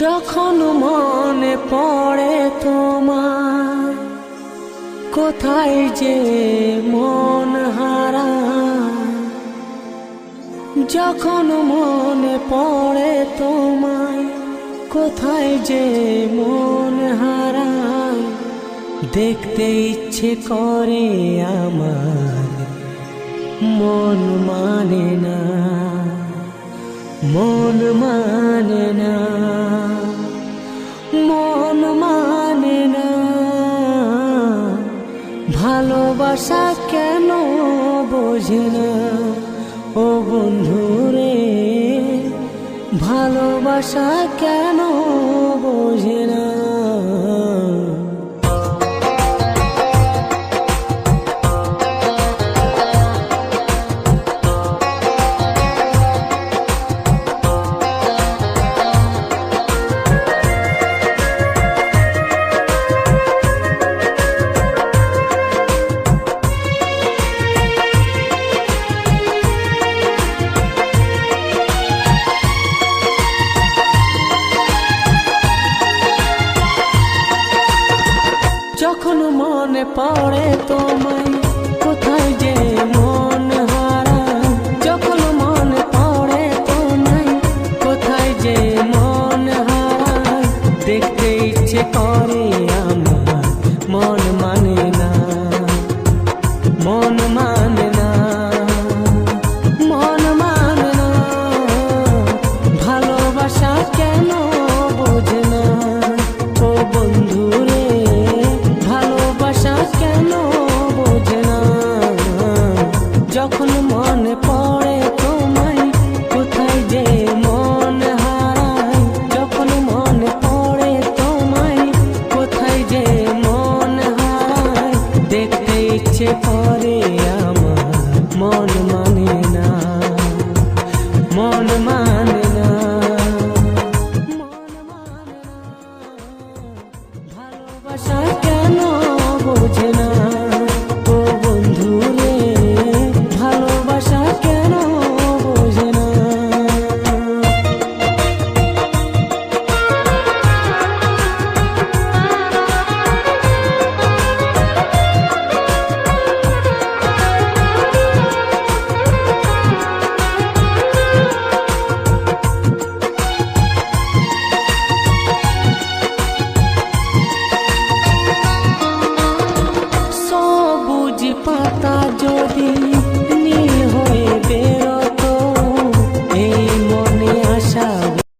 যখন মনে পড়ে তোমার, কোথায় যে মন হারায়। যখন মনে পড়ে তোমায়, কোথায় যে মন হারায়। দেখতে ইচ্ছে করে আমার, মন মানে না, মন মানে না, মন মানে না। ভালোবাসা কেন বোঝে না ও বন্ধুরে, ভালোবাসা কেন বোঝে না। যখন মনে পড়ে তোমায়, কোথায় যে মন হারায়। যখন মনে পড়ে তোমায়, কোথায় যে মন হারায়। দেখতে ইচ্ছে করে আমার, মন